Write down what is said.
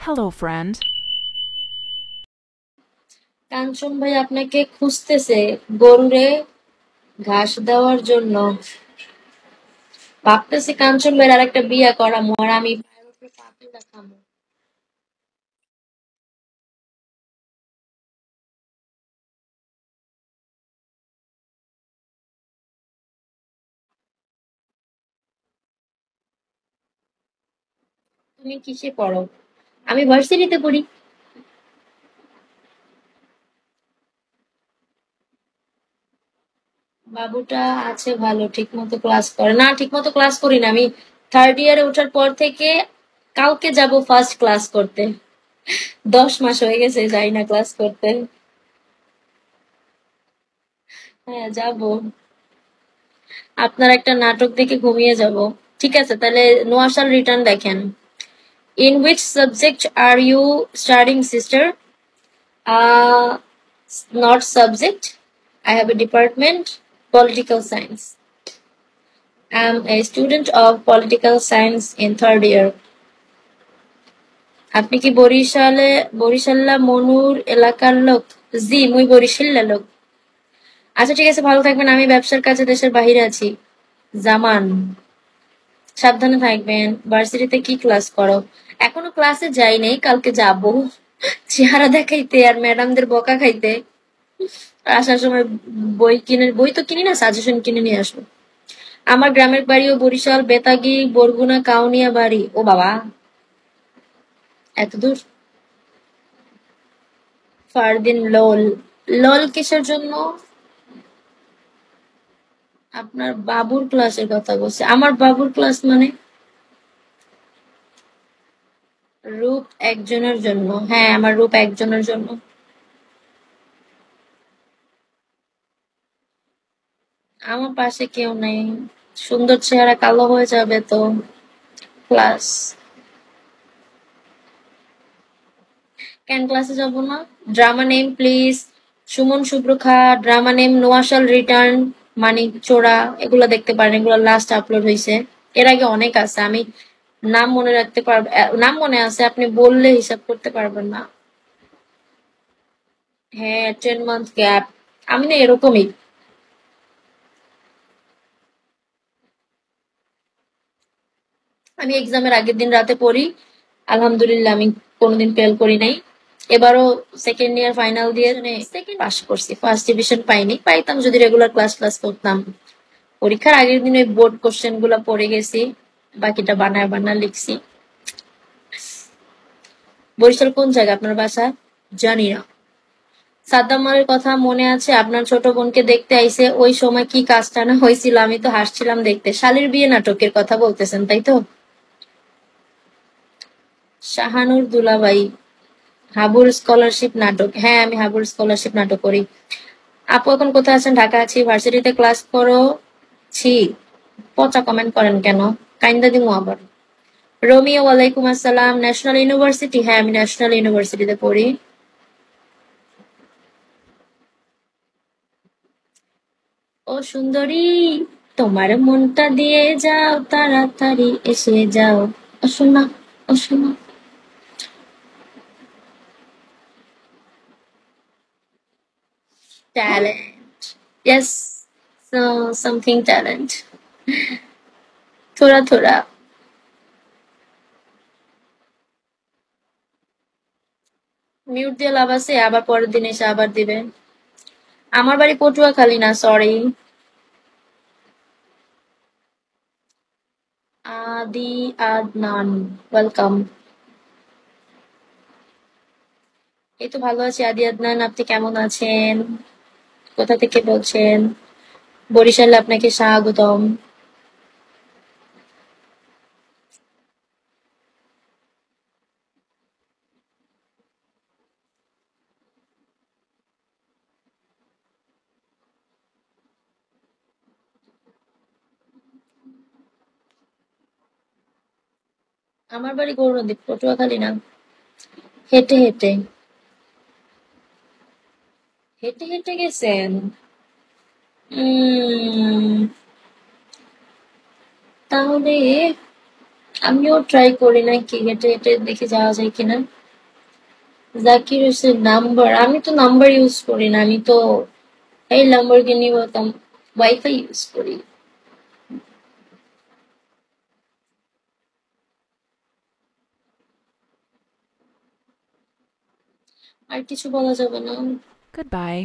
Hello, friend. কাঞ্চন ভাই আপনাকে খুঁজতেছে গরুরে ঘাস দেওয়ার জন্য। ভাবতেছি কাঞ্চন ভাইয়ের আর একটা বিয়া করামু আর আমি পায়ের উপরে পা তুইলা খামু। তুমি কিসে পড়ো? আমি ভার্সিটিতে পড়ি। বাবুটা আছে ভালো, ঠিক মতো ক্লাস করে না। ঠিক মতো ক্লাস করি না আমি। থার্ড ইয়ারে ওঠার পর থেকে কালকে যাব ফার্স্ট ক্লাস করতে। 10 মাস হয়ে গেছে যাই না ক্লাস করতে। হ্যাঁ, যাব। আপনার একটা নাটক দেখে ঘুমিয়ে যাব। ঠিক আছে, তাহলে নোয়াশাল রিটার্ন দেখেন। In which subject are you studying, sister? Uh, Not subject. I have a department, political science. I'm a student of political science in third year. আপনি কি বরিশাল্লা মনুর এলাকার লোক? জি, মুই বরিশাল্লা লোক। আচ্ছা ঠিক আছে, ভালো থাকবেন। আমি ব্যবসার কাজে দেশের বাহিরে আছি। জামান, সাবধানে থাকবেন। ভার্সিটিতে কি ক্লাস করো? এখনো ক্লাসে যাই নাই, কালকে যাব। চেহারা দেখাইতে আর ম্যাডামদের বকা খাইতে। আসার সময় বই তো কিনি না, সাজেশন কিনে নিয়ে আসবো। আমার গ্রামের বাড়িও বরিশাল, বেতাগী, বরগুনা, কাউনিয়া বাড়ি। ও বাবা, এত দূর! ফারদিন লল। লল কিসের জন্য? আপনার বাবুর ক্লাসের কথা বলছে। আমার বাবুর ক্লাস মানে? রূপ একজনের জন্য। হ্যাঁ, আমার রূপ একজনের জন্য। আমার পাশে কেউ নেই। সুন্দর চেহারা কালো হয়ে যাবে তো। ক্লাস, কেন ক্লাসে যাব না? Drama name please. সুমন সুব্রখা। ড্রামা নেম নোয়াশাল রিটার্ন, মানিক চোরা। এগুলো দেখতে পারেন, এগুলো লাস্ট আপলোড হয়েছে। এর আগে অনেক আছে, আমি নাম মনে রাখতে পারবো। নাম মনে আছে, আপনি বললে হিসাব করতে পারবেন না। হ্যাঁ, 10 মান্থ গ্যাপ। আমি না এরকমই। আমি এক্সামের আগের দিন রাতে পড়ি। আলহামদুলিল্লাহ, আমি কোনোদিন ফেল করি নাই। এবারও সেকেন্ড ইয়ার ফাইনাল দিয়ে সেকেন্ড পাস করছি, ফার্স্ট ডিভিশন পাইনি। পাইতাম যদি রেগুলার ক্লাস ক্লাস করতাম। পরীক্ষার আগের দিন ওই বোর্ড কোশ্চেন গুলা পড়ে গেছি, বাকিটা বানায় বানায় লিখছি। বরিশাল কোন জায়গা আপনার বাসা? জানি না। সাদ্দাম মালের কথা মনে আছে? আপনার ছোট বোনকে দেখতে আইছে, ওই সময় কি কাজটা না হয়েছিল, আমি তো হাসছিলাম দেখতে। শালির বিয়ে নাটকের কথা বলতেছেন তাই তো? শাহানুর দুলাভাই। হাবুর স্কলারশিপ নাটক। হ্যাঁ, আমি হাবুর স্কলারশিপ নাটক করি। আপু এখন কোথায় আছেন? ঢাকা আছি। ভার্সিটিতে ক্লাস করো? ছি। পচা কমেন্ট করেন কেন? কাইন্দা দিমু আবার। রোমিও, ওয়ালাইকুম আসসালাম। National university? হ্যাঁ, আমি ন্যাশনাল ইউনিভার্সিটিতে পড়ি। ও সুন্দরী, তোমার মনটা দিয়ে যাও, তাড়াতাড়ি এসে যাও। ও শোনা, ও শোনা। टैलेंट, यस, समथिंग टैलेंट, थोड़ा थोड़ा। মিউট দিয়ে লাভ আছে? আবার পরের দিন এসে আবার দিবে। আমার বাড়ি পটুয়াখালী না, সরি। আদি আদনান, ওয়েলকাম। এই তো ভালো আছি আদি আদনান, আপনি কেমন আছেন? কোথা থেকে বলছেন? বরিশালে আপনাকে স্বাগতম। আমার বাড়ি গৌরদীপ, পটুয়াখালী না। হেঁটে হেঁটে। হেঁটে হেঁটে গেছেন? উম তাহলে আমিও ট্রাই করি না কি হেঁটে হেঁটে দেখে যাওয়া যায় কিনা। জাকির হোসেন নাম্বার, আমি তো নাম্বার ইউজ করি না, আমি তো এই ল্যাম্বরগিনি বলতাম ওয়াইফাই ইউজ করি। আর কিছু বলা যাবে না। Goodbye.